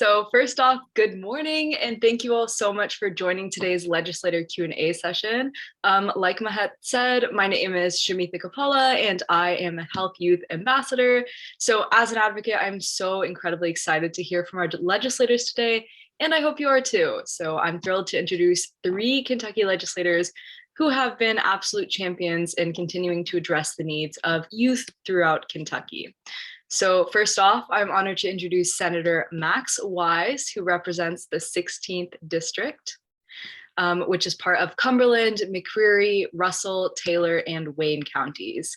So first off, good morning, and thank you all so much for joining today's legislator Q&A session. Like Mahet said, my name is Shamitha Kapala, and I am a Health Youth Ambassador. So as an advocate, I'm so incredibly excited to hear from our legislators today, and I hope you are too. So I'm thrilled to introduce 3 Kentucky legislators who have been absolute champions in continuing to address the needs of youth throughout Kentucky. So first off, I'm honored to introduce Senator Max Wise, who represents the 16th District, which is part of Cumberland, McCreary, Russell, Taylor, and Wayne counties.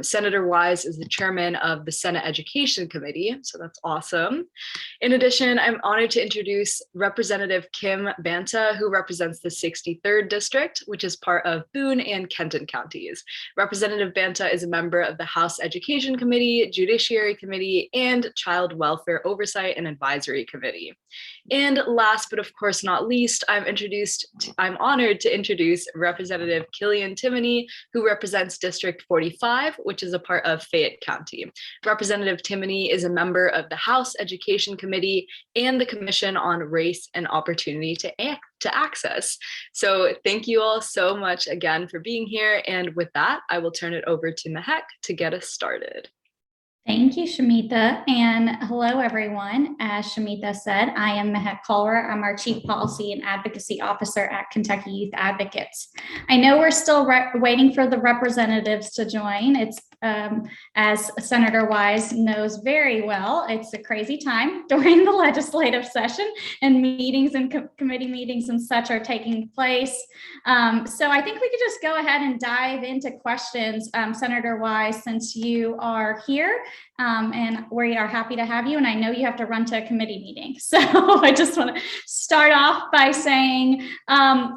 Senator Wise is the chairman of the Senate Education Committee, so that's awesome. In addition, I'm honored to introduce Representative Kim Banta, who represents the 63rd District, which is part of Boone and Kenton counties. Representative Banta is a member of the House Education Committee, Judiciary Committee, and Child Welfare Oversight and Advisory Committee. And last, but of course not least, I'm honored to introduce Representative Killian Timoney, who represents District 45, which is a part of Fayette County. Representative Timoney is a member of the House Education Committee and the Commission on Race and Opportunity to Access. So thank you all so much again for being here. And with that, I will turn it over to Mehek to get us started. Thank you, Shamitha, and hello, everyone. As Shamitha said, I am Mehek Kalra. I'm our Chief Policy and Advocacy Officer at Kentucky Youth Advocates. I know we're still waiting for the representatives to join. It's, as Senator Wise knows very well, it's a crazy time during the legislative session, and meetings and committee meetings and such are taking place. So I think we could just go ahead and dive into questions. Senator Wise, since you are here, and we are happy to have you. And I know you have to run to a committee meeting. So I just want to start off by saying,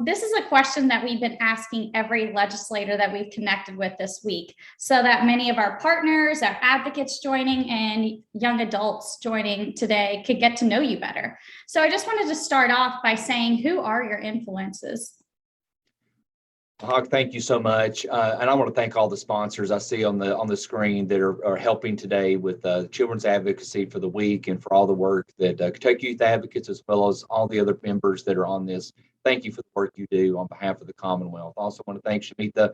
this is a question that we've been asking every legislator that we've connected with this week, so that many of our partners, our advocates joining, and young adults joining today could get to know you better. So I just wanted to start off by saying, who are your influences? Hawk, thank you so much, and I want to thank all the sponsors I see on the screen that are helping today with children's advocacy for the week and for all the work that Kentucky Youth Advocates, as well as all the other members that are on this. Thank you for the work you do on behalf of the Commonwealth. I also want to thank Shamitha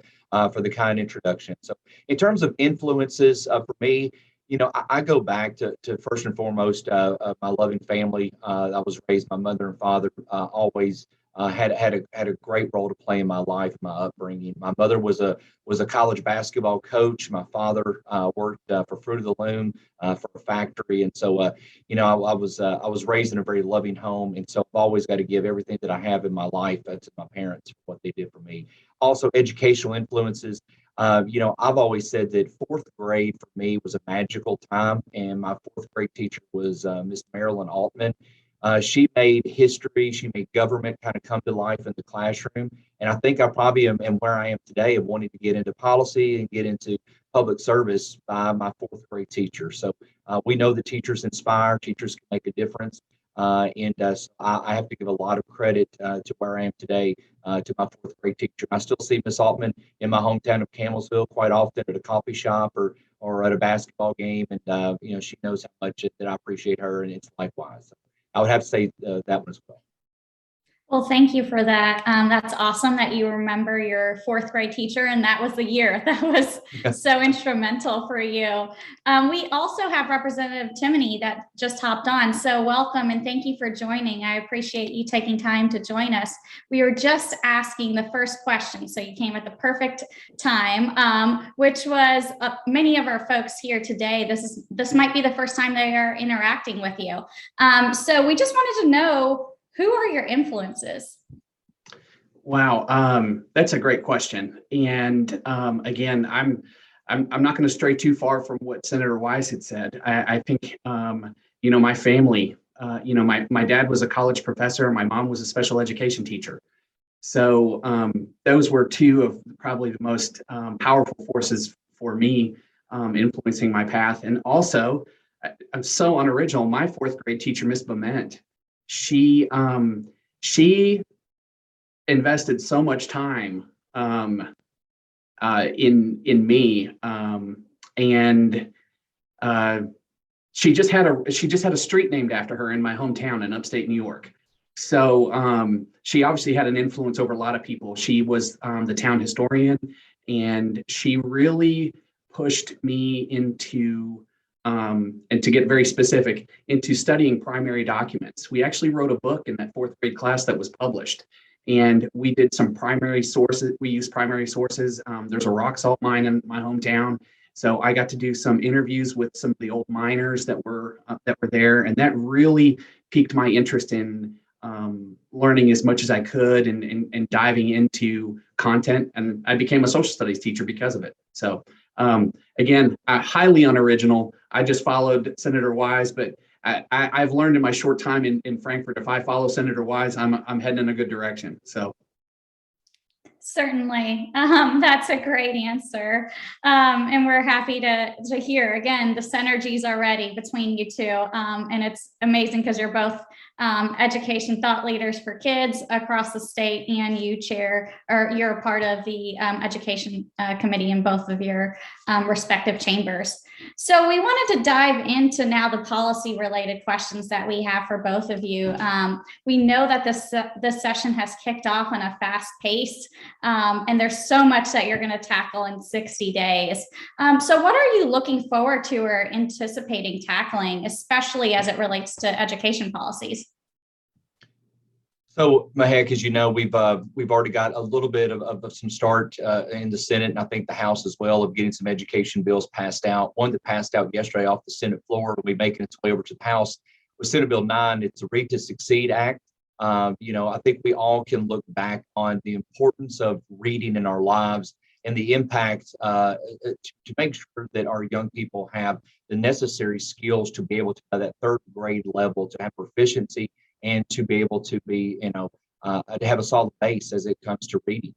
for the kind introduction. So, in terms of influences for me, you know, I go back to first and foremost my loving family. I was raised, my mother and father always had a great role to play in my life, my upbringing. My mother was a college basketball coach. My father worked for Fruit of the Loom for a factory, and so you know, I was raised in a very loving home, and so I've always got to give everything that I have in my life to my parents for what they did for me. Also, educational influences. You know, I've always said that 4th grade for me was a magical time, and my 4th grade teacher was Miss Marilyn Altman. She made history, she made government kind of come to life in the classroom. And I think I probably am where I am today of wanting to get into policy and get into public service by my 4th grade teacher. So we know that teachers inspire, teachers can make a difference. And I have to give a lot of credit to where I am today to my 4th grade teacher. I still see Miss Altman in my hometown of Campbellsville quite often at a coffee shop or at a basketball game. And, you know, she knows how much that I appreciate her, and it's likewise. So I would have to say that one as well. Well, thank you for that. That's awesome that you remember your 4th grade teacher, and that was the year that was so instrumental for you. We also have Representative Timoney that just hopped on. So welcome and thank you for joining. I appreciate you taking time to join us. We were just asking the first question, so you came at the perfect time, which was many of our folks here today. This might be the first time they are interacting with you. So we just wanted to know, who are your influences? Wow, that's a great question. And again, I'm not going to stray too far from what Senator Wise had said. I think you know, my family. You know, my dad was a college professor. My mom was a special education teacher. So those were 2 of probably the most powerful forces for me influencing my path. And also, I'm so unoriginal. My 4th grade teacher, Miss Bement. She invested so much time in me, and she just had a street named after her in my hometown in upstate New York. So she obviously had an influence over a lot of people. She was the town historian, and she really pushed me into, and to get very specific, into studying primary documents. We actually wrote a book in that 4th grade class that was published, and we did some primary sources. We used primary sources. There's a rock salt mine in my hometown, so I got to do some interviews with some of the old miners that were there, and that really piqued my interest in learning as much as I could and diving into content. And I became a social studies teacher because of it. So again, highly unoriginal. I just followed Senator Wise, but I've learned in my short time in Frankfurt, if I follow Senator Wise, I'm heading in a good direction. So. Certainly. That's a great answer. And we're happy to hear, again, the synergies already between you two. And it's amazing because you're both education thought leaders for kids across the state, and you're a part of the education committee in both of your respective chambers. So we wanted to dive into now the policy related questions that we have for both of you. We know that this session has kicked off on a fast pace. And there's so much that you're going to tackle in 60 days. So what are you looking forward to or anticipating tackling, especially as it relates to education policies? So, Mahek, as you know, we've already got a little bit of some start in the Senate, and I think the House as well, of getting some education bills passed out. One that passed out yesterday off the Senate floor will be making its way over to the House with Senate Bill 9. It's a Read to Succeed Act. I think we all can look back on the importance of reading in our lives and the impact to make sure that our young people have the necessary skills to be able to, at that 3rd grade level, to have proficiency and to be able to be, to have a solid base as it comes to reading.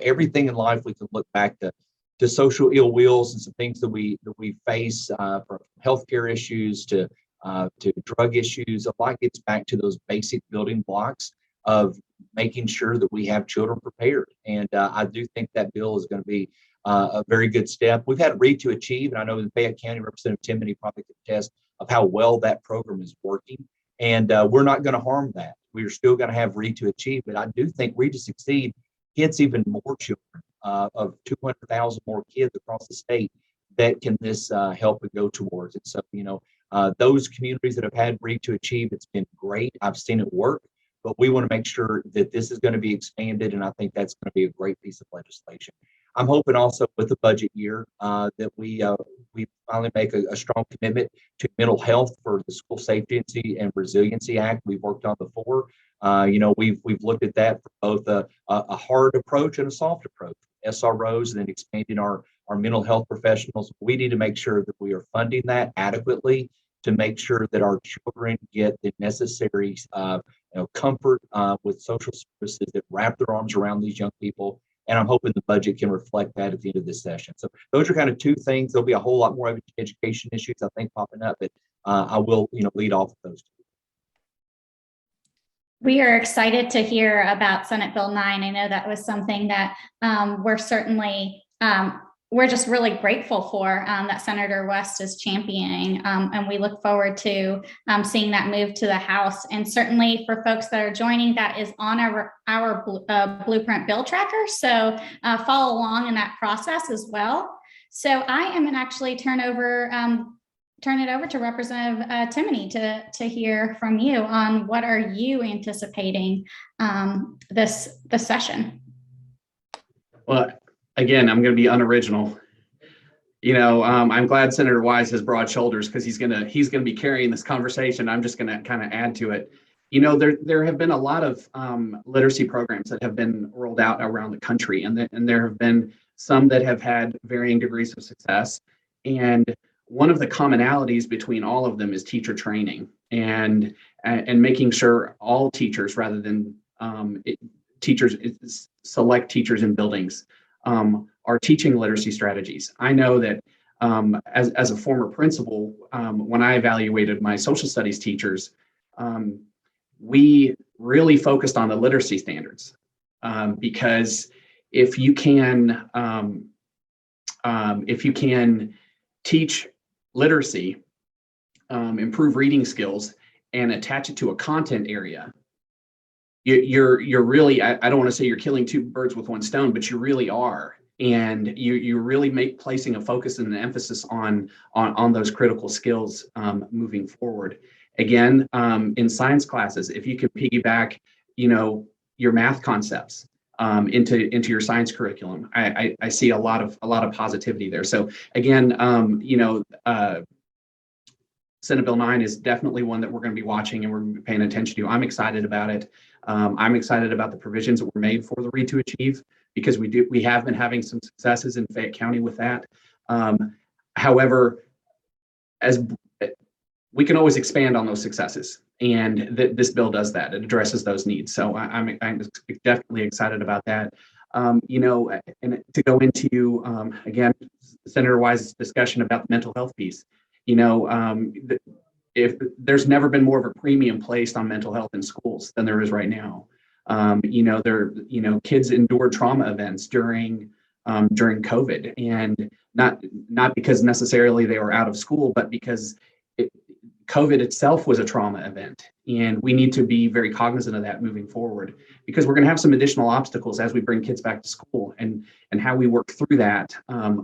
Everything in life we can look back to social ill wills and some things that we face, from healthcare issues to drug issues. A lot gets back to those basic building blocks of making sure that we have children prepared. And I do think that bill is going to be a very good step. We've had Read to Achieve, and I know in Fayette County, Representative Timoney probably could attest of how well that program is working. And we're not going to harm that. We are still going to have Read to Achieve, but I do think Read to Succeed hits even more children, of 200,000 more kids across the state that can this help and go towards. And so, those communities that have had Read to Achieve, it's been great. I've seen it work, but we want to make sure that this is going to be expanded, and I think that's going to be a great piece of legislation. I'm hoping also with the budget year that we finally make a strong commitment to mental health for the School Safety and Resiliency Act we've worked on before. We've looked at that for both a hard approach and a soft approach, SROs, and then expanding our mental health professionals. We need to make sure that we are funding that adequately to make sure that our children get the necessary comfort with social services that wrap their arms around these young people. And I'm hoping the budget can reflect that at the end of this session. So those are kind of two things. There'll be a whole lot more education issues, I think, popping up, but I will, lead off with those two. We are excited to hear about Senate Bill 9. I know that was something that we're certainly, we're just really grateful for, that Senator West is championing, and we look forward to seeing that move to the House. And certainly for folks that are joining, that is on our Blueprint Bill Tracker, so follow along in that process as well. So I am going to actually turn it over to Representative Timoney to hear from you on what are you anticipating this session. Well, again, I'm going to be unoriginal. I'm glad Senator Wise has broad shoulders because he's going to be carrying this conversation. I'm just going to kind of add to it. There have been a lot of literacy programs that have been rolled out around the country, and there have been some that have had varying degrees of success. And one of the commonalities between all of them is teacher training and making sure all teachers, rather than select teachers in buildings, are teaching literacy strategies. I know that as a former principal, when I evaluated my social studies teachers, we really focused on the literacy standards, because if you can teach literacy improve reading skills and attach it to a content area, you're really, I don't want to say you're killing two birds with one stone, but you really are. And you really placing a focus and an emphasis on those critical skills moving forward. Again, in science classes, if you can piggyback, your math concepts into your science curriculum, I see a lot of positivity there. So again, Senate Bill 9 is definitely one that we're going to be watching and we're going to be paying attention to. I'm excited about it. I'm excited about the provisions that were made for the Read to Achieve, because we have been having some successes in Fayette County with that. However, as we can always expand on those successes, and this bill does that. It addresses those needs. So I'm definitely excited about that. And to go into again, Senator Wise's discussion about the mental health piece. If there's never been more of a premium placed on mental health in schools than there is right now. Kids endured trauma events during COVID, and not because necessarily they were out of school, but because COVID itself was a trauma event, and we need to be very cognizant of that moving forward, because we're going to have some additional obstacles as we bring kids back to school, and how we work through that,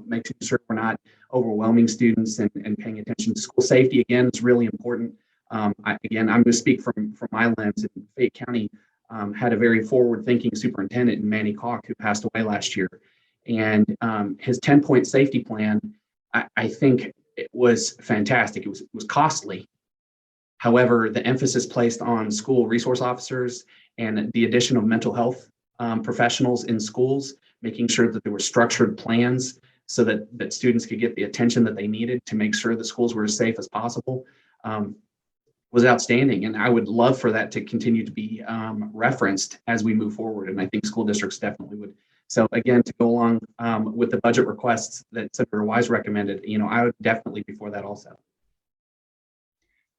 making sure we're not overwhelming students and paying attention to school safety. Again, is really important. I'm going to speak from my lens. In Fayette County, had a very forward-thinking superintendent in Manny Calk, who passed away last year, and his 10-point safety plan, I think it was fantastic. It was costly. However, the emphasis placed on school resource officers and the addition of mental health professionals in schools, making sure that there were structured plans so that students could get the attention that they needed to make sure the schools were as safe as possible, was outstanding. And I would love for that to continue to be referenced as we move forward. And I think school districts definitely would. So again, to go along with the budget requests that Senator Wise recommended, I would definitely be for that also.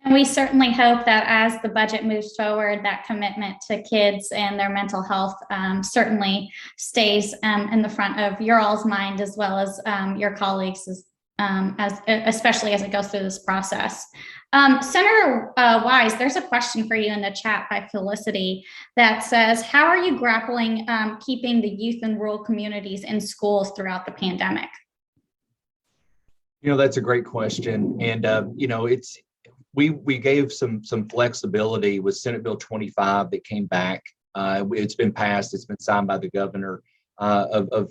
And we certainly hope that as the budget moves forward, that commitment to kids and their mental health certainly stays in the front of your all's mind, as well as your colleagues, especially as it goes through this process. Senator Wise, there's a question for you in the chat by Felicity that says, how are you grappling keeping the youth in rural communities in schools throughout the pandemic? That's a great question. And, we gave some flexibility with Senate Bill 25 that came back. It's been passed. It's been signed by the governor of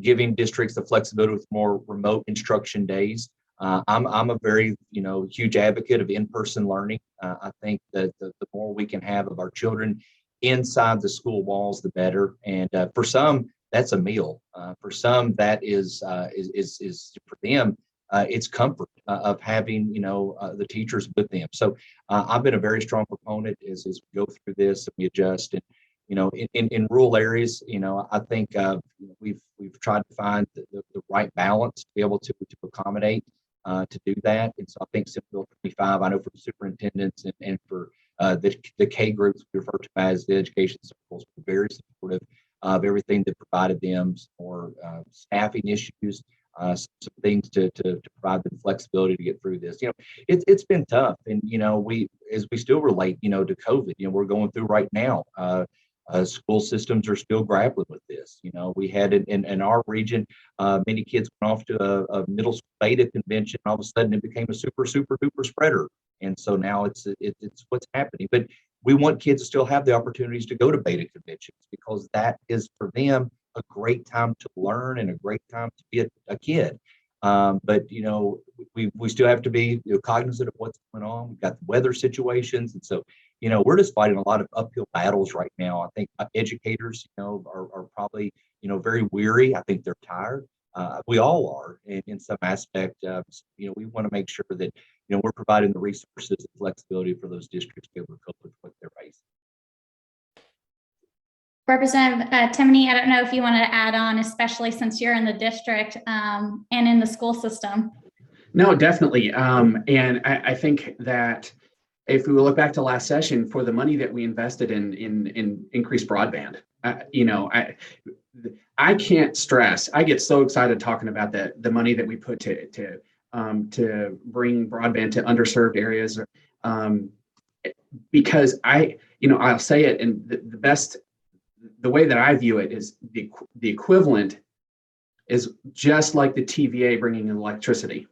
giving districts the flexibility with more remote instruction days. I'm a very huge advocate of in-person learning. I think that the more we can have of our children inside the school walls, the better. And for some, that's a meal. For some, that is for them. It's comfort of having, the teachers with them. So I've been a very strong proponent as we go through this and we adjust. And, in rural areas, I think we've tried to find the right balance to be able to accommodate to do that. And so I think Senate Bill 25, I know for superintendents and for the K groups we refer to as the education circles, were very supportive of everything that provided them more staffing issues. Some things to provide them flexibility to get through this. It's been tough, and we still relate, to COVID. We're going through right now. School systems are still grappling with this. We had in our region, many kids went off to a middle school beta convention. All of a sudden, it became a super duper spreader, and so now it's what's happening. But we want kids to still have the opportunities to go to beta conventions, because that is for them a great time to learn and a great time to be a kid. But we still have to be cognizant of what's going on. We've got the weather situations, and so we're just fighting a lot of uphill battles right now. I think educators are probably very weary. I think they're tired. We all are in some aspect. We want to make sure that we're providing the resources and flexibility for those districts to be able to cope with what they're facing. Representative Timoney, I don't know if you wanted to add on, especially since you're in the district and in the school system. No, definitely. And I think that if we look back to last session, for the money that we invested in increased broadband, I can't stress. I get so excited talking about the money that we put to to bring broadband to underserved areas. Because I'll say it, and the way that I view it is the equivalent is just like the TVA bringing in electricity.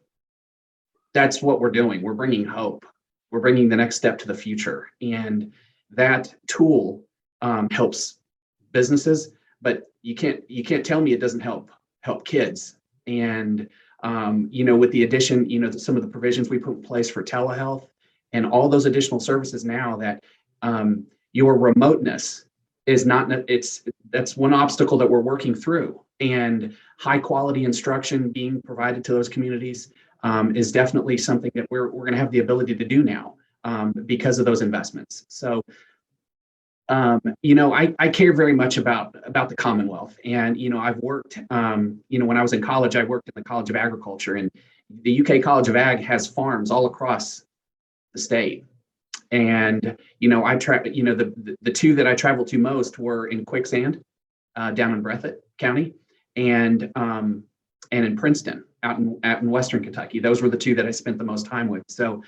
That's what we're doing. We're bringing hope. We're bringing the next step to the future. And that tool helps businesses, but you can't tell me it doesn't help kids. And with the addition, some of the provisions we put in place for telehealth and all those additional services now, that your remoteness is not, that's one obstacle that we're working through, and high quality instruction being provided to those communities is definitely something that we're going to have the ability to do now because of those investments. So, I care very much about the Commonwealth, and I've worked, when I was in college, I worked in the College of Agriculture, and the UK College of Ag has farms all across the state. And the two that I traveled to most were in Quicksand, down in Breathitt County, and in Princeton, out in Western Kentucky. Those were the two that I spent the most time with. So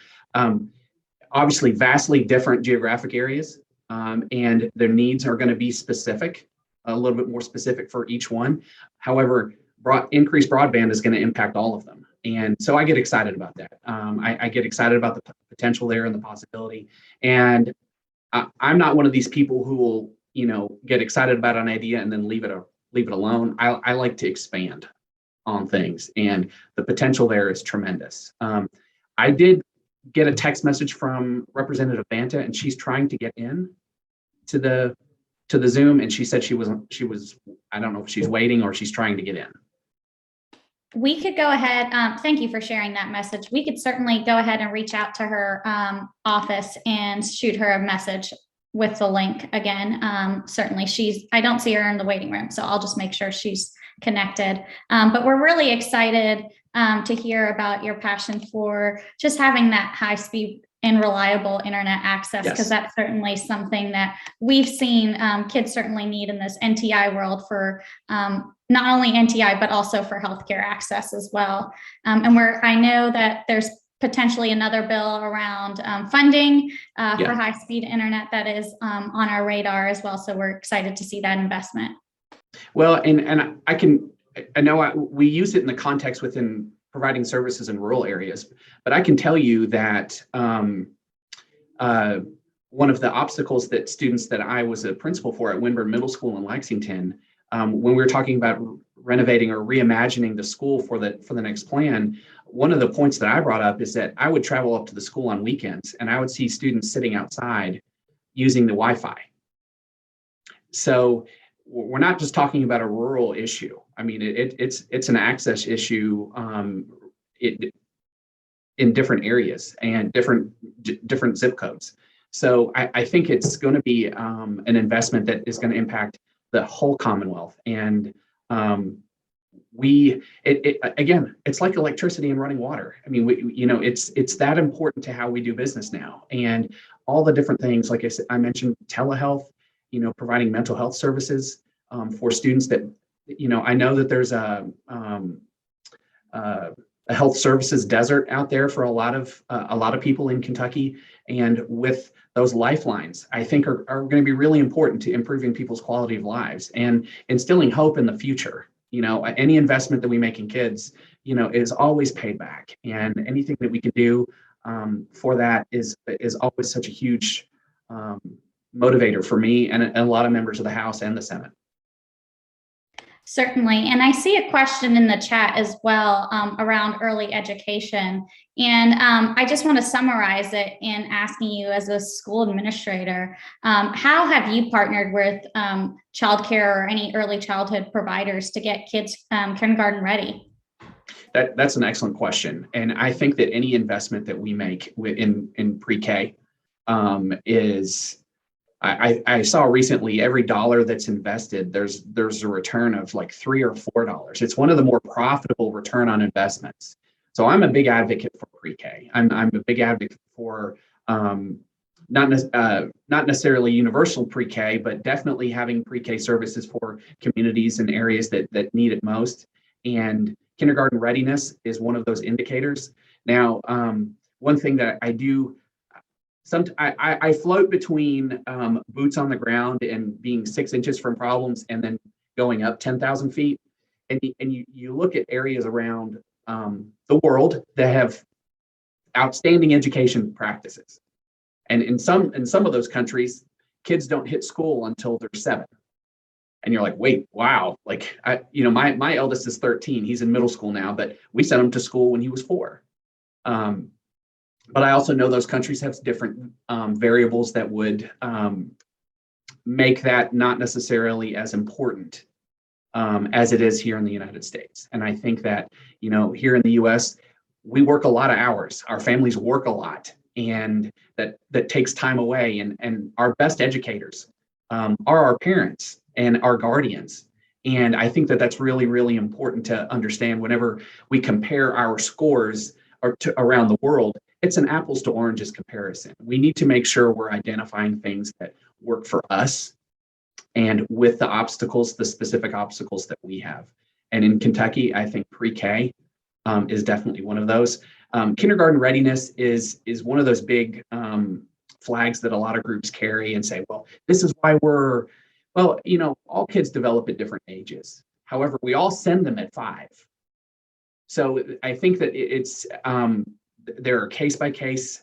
obviously vastly different geographic areas, and their needs are going to be specific, a little bit more specific for each one. However, increased broadband is going to impact all of them. And so I get excited about that. I get excited about the potential there and the possibility. And I'm not one of these people who will, get excited about an idea and then leave it alone. I like to expand on things, and the potential there is tremendous. I did get a text message from Representative Banta, and she's trying to get in to the Zoom, and she said she was, I don't know if she's waiting or she's trying to get in. We could go ahead. Thank you for sharing that message. We could certainly go ahead and reach out to her office and shoot her a message with the link again. Certainly I don't see her in the waiting room, so I'll just make sure she's connected. But we're really excited to hear about your passion for just having that high speed and reliable internet access, because that's certainly something that we've seen kids certainly need in this NTI world for not only NTI, but also for healthcare access as well. And I know that there's potentially another bill around funding for high-speed internet that is on our radar as well. So we're excited to see that investment. Well, and I know we use it in the context within providing services in rural areas, but I can tell you that one of the obstacles that students that I was a principal for at Winburn Middle School in Lexington, when we were talking about renovating or reimagining the school for the next plan, one of the points that I brought up is that I would travel up to the school on weekends and I would see students sitting outside using the Wi-Fi. So we're not just talking about a rural issue. I mean, it's an access issue in different areas and different zip codes. So I think it's going to be an investment that is going to impact the whole Commonwealth. And again, it's like electricity and running water. I mean, it's that important to how we do business now, and all the different things. Like I said, I mentioned telehealth, providing mental health services for students that, I know that there's a health services desert out there for a lot of people in Kentucky, and with those lifelines, I think are going to be really important to improving people's quality of lives and instilling hope in the future. Any investment that we make in kids, is always paid back, and anything that we can do for that is always such a huge motivator for me and a lot of members of the House and the Senate. Certainly. And I see a question in the chat as well around early education. And I just want to summarize it in asking you, as a school administrator, how have you partnered with childcare or any early childhood providers to get kids kindergarten ready? That's an excellent question. And I think that any investment that we make in pre-K is, I saw recently, every dollar that's invested, there's a return of like $3 or $4. It's one of the more profitable return on investments. So I'm a big advocate for pre-K. I'm a big advocate for not necessarily universal pre-K, but definitely having pre-K services for communities and areas that need it most. And Kindergarten readiness is one of those indicators. Now, one thing that I do, I float between boots on the ground and being 6 inches from problems and then going up 10,000 feet. And you look at areas around the world that have outstanding education practices. And in some of those countries, kids don't hit school until they're 7. And you're like, wait, wow. Like, my eldest is 13. He's in middle school now, but we sent him to school when he was 4. But I also know those countries have different variables that would make that not necessarily as important as it is here in the United States. And I think that, here in the US, we work a lot of hours. Our families work a lot, and that takes time away. And our best educators are our parents and our guardians. And I think that that's really, really important to understand whenever we compare our scores around the world. It's an apples to oranges comparison. We need to make sure we're identifying things that work for us and with the specific obstacles that we have. And in Kentucky, I think pre-K is definitely one of those. Kindergarten readiness is one of those big flags that a lot of groups carry and say, well, this is why all kids develop at different ages. However, we all send them at 5. So I think that it's there are case by case,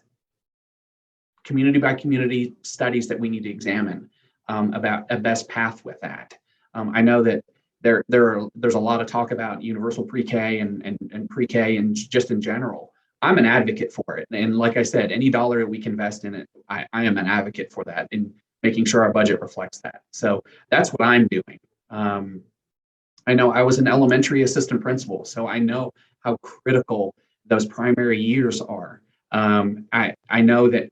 community by community studies that we need to examine about a best path with that. I know that there's a lot of talk about universal pre-K and pre-K and just in general. I'm an advocate for it. And like I said, any dollar that we can invest in it, I am an advocate for that and making sure our budget reflects that. So that's what I'm doing. I know I was an elementary assistant principal, so I know how critical those primary years are. I know that,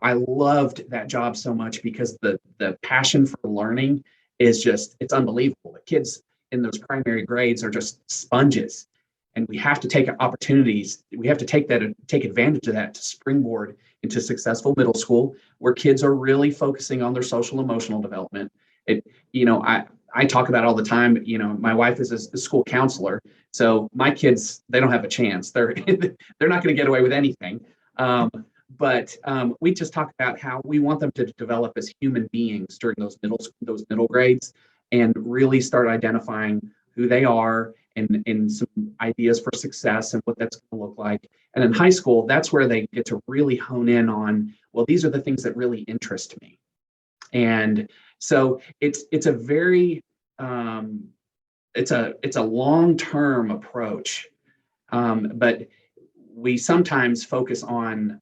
I loved that job so much because the passion for learning is it's unbelievable. The kids in those primary grades are just sponges, and we have to take opportunities. We have to take advantage of that to springboard into successful middle school, where kids are really focusing on their social emotional development. I talk about all the time, my wife is a school counselor, so my kids, they don't have a chance. They're not going to get away with anything. But we just talk about how we want them to develop as human beings during those middle grades, and really start identifying who they are and some ideas for success and what that's going to look like. And in high school, that's where they get to really hone in on, well, these are the things that really interest me. And so it's a very it's a long-term approach, but we sometimes focus on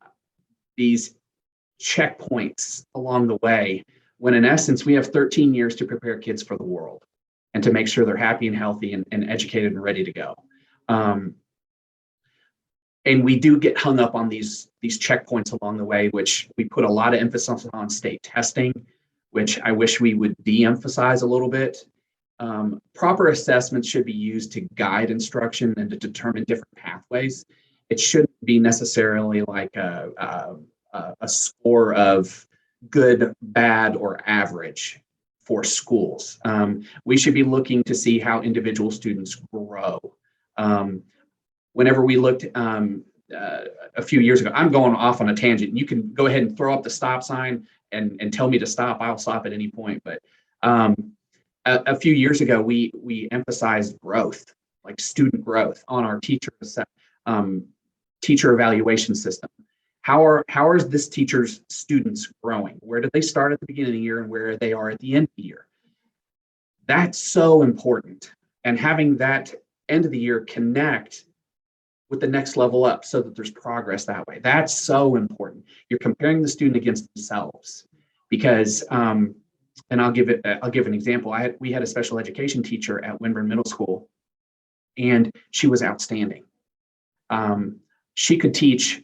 these checkpoints along the way, when in essence we have 13 years to prepare kids for the world and to make sure they're happy and healthy and educated and ready to go. And we do get hung up on these checkpoints along the way, which we put a lot of emphasis on state testing, which I wish we would de-emphasize a little bit. Proper assessments should be used to guide instruction and to determine different pathways. It shouldn't be necessarily like a score of good, bad, or average for schools. We should be looking to see how individual students grow. Whenever we looked a few years ago, I'm going off on a tangent. You can go ahead and throw up the stop sign and tell me to stop. I'll stop at any point. But a few years ago, we emphasized growth, like student growth, on our teacher evaluation system. How is this teacher's students growing? Where did they start at the beginning of the year and where they are at the end of the year? That's so important. And having that end of the year connect with the next level up so that there's progress that way. That's so important. You're comparing the student against themselves, because and I'll give an example. We had a special education teacher at Winburn Middle School, and she was outstanding. She could teach,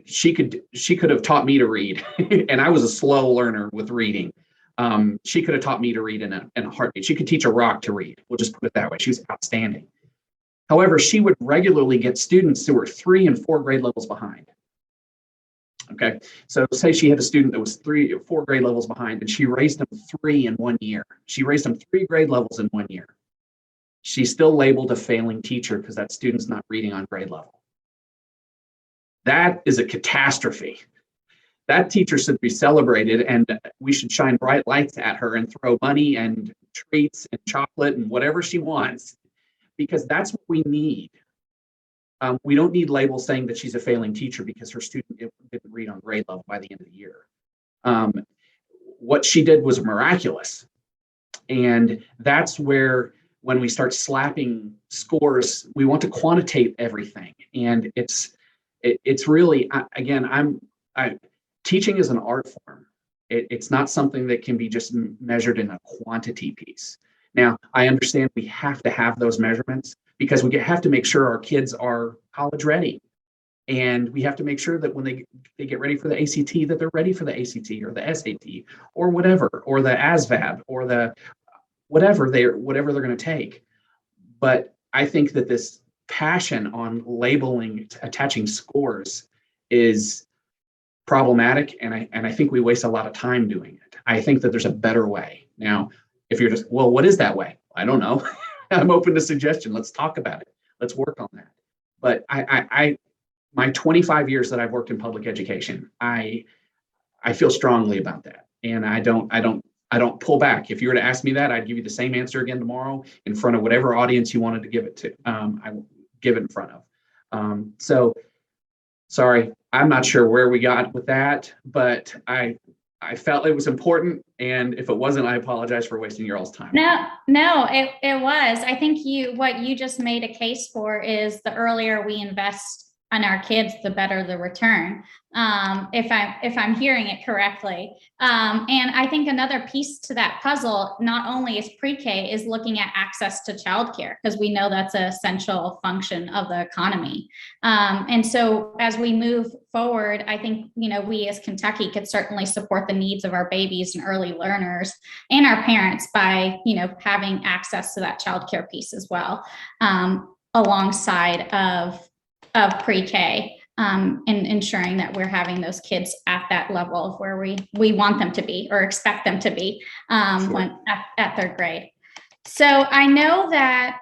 she could have taught me to read, and I was a slow learner with reading. She could have taught me to read in a heartbeat. She could teach a rock to read. We'll just put it that way. She was outstanding. However, she would regularly get students who were 3 and 4 grade levels behind. Okay, so say she had a student that was 3 or 4 grade levels behind, and she raised them 3 in 1 year. She raised them 3 grade levels in 1 year. she's still labeled a failing teacher because that student's not reading on grade level. That is a catastrophe. That teacher should be celebrated, and we should shine bright lights at her and throw money and treats and chocolate and whatever she wants, because that's what we need. We don't need labels saying that she's a failing teacher because her student didn't read on grade level by the end of the year. What she did was miraculous. And that's where, when we start slapping scores, we want to quantitate everything. And it's really, again, teaching is an art form. It's not something that can be just measured in a quantity piece. Now, I understand we have to have those measurements because we have to make sure our kids are college ready. And we have to make sure that when they get ready for the ACT, that they're ready for the ACT or the SAT or whatever, or the ASVAB or the whatever they're going to take. But I think that this passion on labeling, attaching scores is problematic, and I think we waste a lot of time doing it. I think that there's a better way. Now, if you're just, well, what is that way? I don't know. I'm open to suggestion. Let's talk about it. Let's work on that. But my 25 years that I've worked in public education, I feel strongly about that, and I don't pull back. If you were to ask me that, I'd give you the same answer again tomorrow in front of whatever audience you wanted to give it to. I will give it in front of. So sorry, I'm not sure where we got with that, but I felt it was important. And if it wasn't, I apologize for wasting your all's time. No, it was. I think what you just made a case for is the earlier we invest on our kids, the better the return. If I'm hearing it correctly. And I think another piece to that puzzle, not only is pre-K, is looking at access to childcare, because we know that's an essential function of the economy. And so as we move forward, I think, we as Kentucky could certainly support the needs of our babies and early learners and our parents by, having access to that childcare piece as well, alongside of pre-K, and ensuring that we're having those kids at that level of where we want them to be or expect them to be when at third grade. So I know that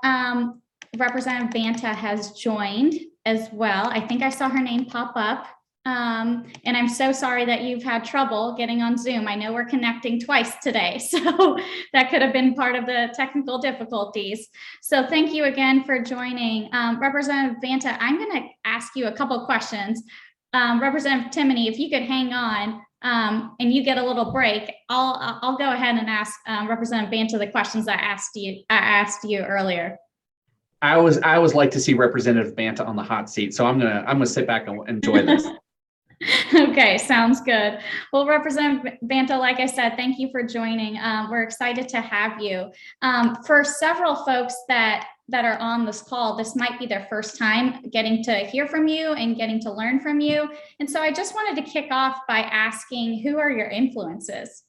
Representative Banta has joined as well. I think I saw her name pop up. And I'm so sorry that you've had trouble getting on Zoom. I know we're connecting twice today, so that could have been part of the technical difficulties. So thank you again for joining. Representative Banta, I'm going to ask you a couple of questions. Representative Timoney, if you could hang on and you get a little break, I'll go ahead and ask Representative Banta the questions I asked you earlier. I always like to see Representative Banta on the hot seat, so I'm gonna sit back and enjoy this. Okay, sounds good. Well, Representative Banta, like I said, thank you for joining. We're excited to have you. For several folks that are on this call, this might be their first time getting to hear from you and getting to learn from you. And so I just wanted to kick off by asking, who are your influences?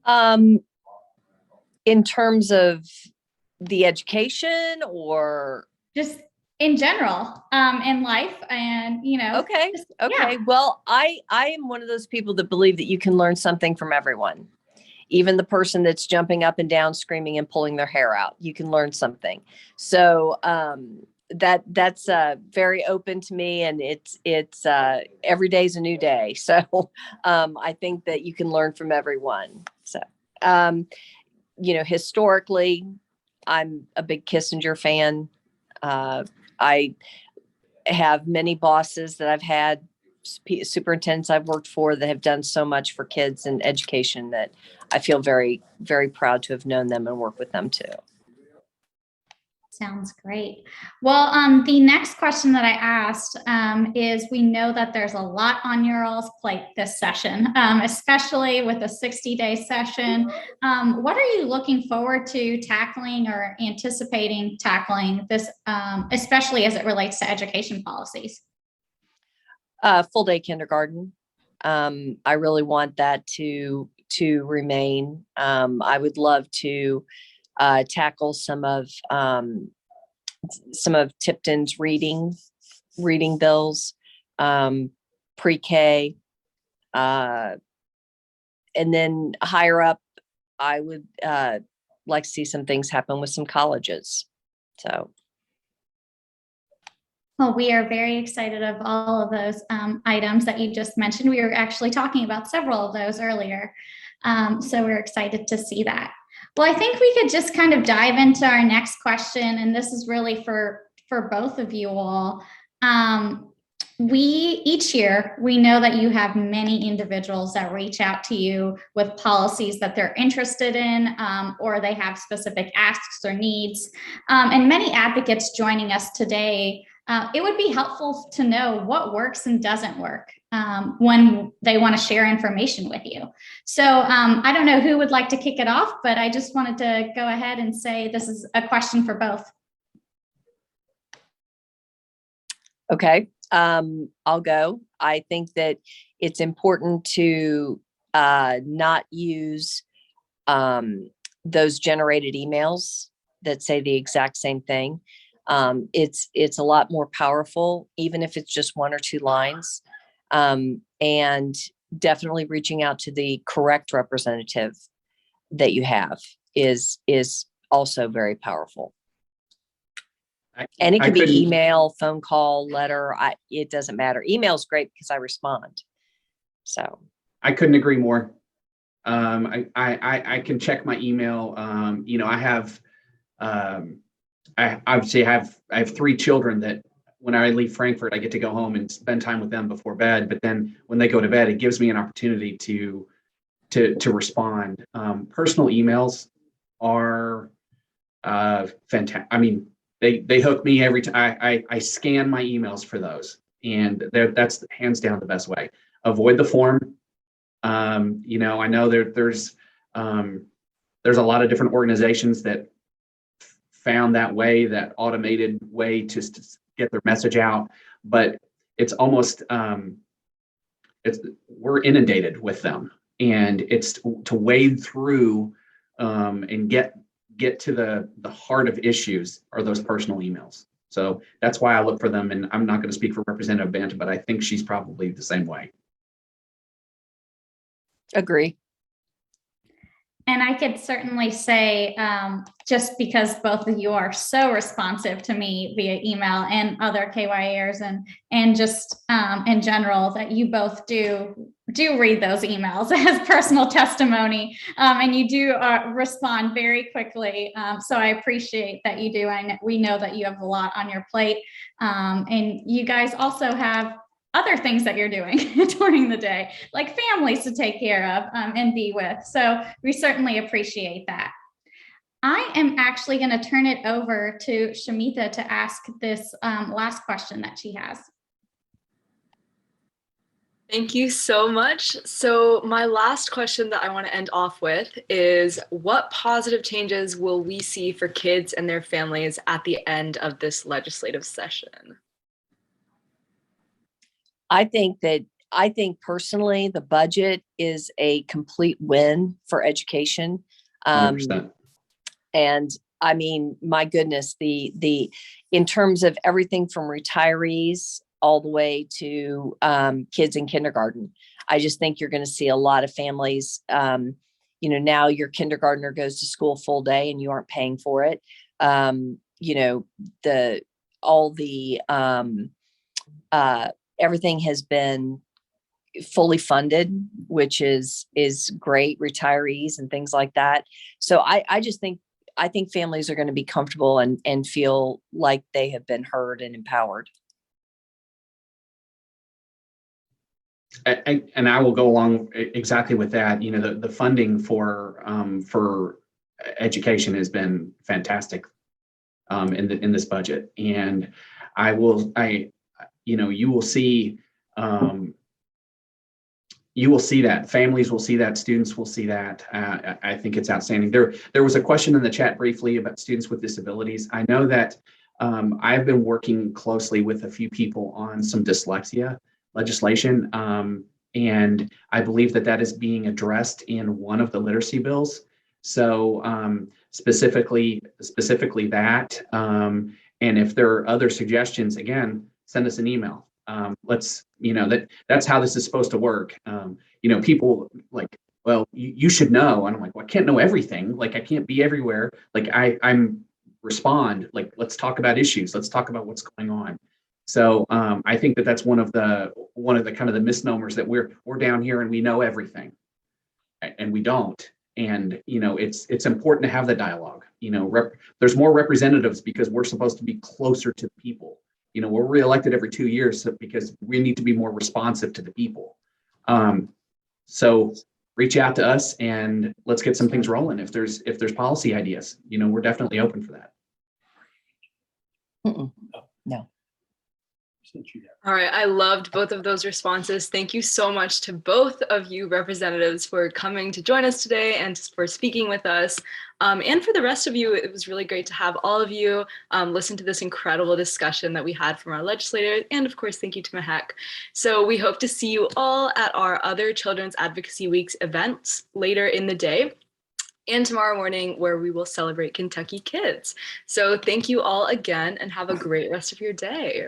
In terms of the education, or just in general, in life, and okay. Yeah. Well, I am one of those people that believe that you can learn something from everyone, even the person that's jumping up and down, screaming and pulling their hair out. You can learn something. So that's very open to me, and it's every day's a new day. So I think that you can learn from everyone. So historically, I'm a big Kissinger fan. I have many bosses that I've had, superintendents I've worked for, that have done so much for kids and education that I feel very, very proud to have known them and work with them too. Sounds great. Well, the next question that I asked is, we know that there's a lot on your all's plate this session, especially with a 60-day session. What are you looking forward to tackling or anticipating tackling this, especially as it relates to education policies? Full day kindergarten. I really want that to remain. I would love to tackle some of Tipton's reading bills, pre-K, and then higher up, I would like to see some things happen with some colleges. So. Well, we are very excited of all of those items that you just mentioned. We were actually talking about several of those earlier. So we're excited to see that. Well, I think we could just kind of dive into our next question. And this is really for both of you all. Each year, we know that you have many individuals that reach out to you with policies that they're interested in, or they have specific asks or needs. And many advocates joining us today. It would be helpful to know what works and doesn't work when they want to share information with you. So I don't know who would like to kick it off, but I just wanted to go ahead and say this is a question for both. Okay, I'll go. I think that it's important to not use those generated emails that say the exact same thing. It's a lot more powerful, even if it's just 1 or 2 lines, and definitely reaching out to the correct representative that you have is also very powerful. And it can be email, phone call, letter. It doesn't matter. Email is great because I respond. So I couldn't agree more. I can check my email. I have. I obviously have 3 children that when I leave Frankfurt, I get to go home and spend time with them before bed. But then when they go to bed, it gives me an opportunity to respond. Personal emails are fantastic. I mean, they hook me every time. I scan my emails for those, and that's hands down the best way. Avoid the form. I know there's a lot of different organizations that found that automated way to get their message out, but it's almost we're inundated with them, and it's to wade through and get to the heart of issues are those personal emails. So that's why I look for them, and I'm not going to speak for Representative Banta, but I think she's probably the same way. agree. And I could certainly say, just because both of you are so responsive to me via email and other KYAers and just in general, that you both do read those emails as personal testimony, and you do respond very quickly. So I appreciate that you do. We know that you have a lot on your plate, and you guys also have other things that you're doing during the day, like families to take care of and be with. So we certainly appreciate that. I am actually going to turn it over to Shamita to ask this last question that she has. Thank you so much. So my last question that I want to end off with is, what positive changes will we see for kids and their families at the end of this legislative session? I think personally, the budget is a complete win for education. 100%. And I mean, my goodness, the in terms of everything from retirees all the way to kids in kindergarten, I just think you're going to see a lot of families. Now your kindergartner goes to school full day and you aren't paying for it. Everything has been fully funded, which is great, retirees and things like that. So I think families are going to be comfortable and feel like they have been heard and empowered. And I will go along exactly with that. The funding for education has been fantastic in this budget, and you will see that families will see that, students will see that. I think it's outstanding. There was a question in the chat briefly about students with disabilities. I know that I've been working closely with a few people on some dyslexia legislation, and I believe that is being addressed in one of the literacy bills. So specifically that, and if there are other suggestions, again, send us an email. That's how this is supposed to work. People like, well, you should know. And I'm like, well, I can't know everything. Like, I can't be everywhere. Like, I'm respond, like, let's talk about issues. Let's talk about what's going on. So I think that that's one of the kind of the misnomers, that we're down here and we know everything, and we don't. And, you know, it's important to have the dialogue. You know, there's more representatives because we're supposed to be closer to the people. You know, we're reelected every 2 years because we need to be more responsive to the people. So reach out to us and let's get some things rolling. If there's policy ideas, you know, we're definitely open for that. No. All right, I loved both of those responses. Thank you so much to both of you representatives for coming to join us today and for speaking with us. And for the rest of you, it was really great to have all of you listen to this incredible discussion that we had from our legislators. And of course, thank you to Mehek. So we hope to see you all at our other Children's Advocacy Weeks events later in the day, and tomorrow morning, where we will celebrate Kentucky Kids. So thank you all again and have a great rest of your day.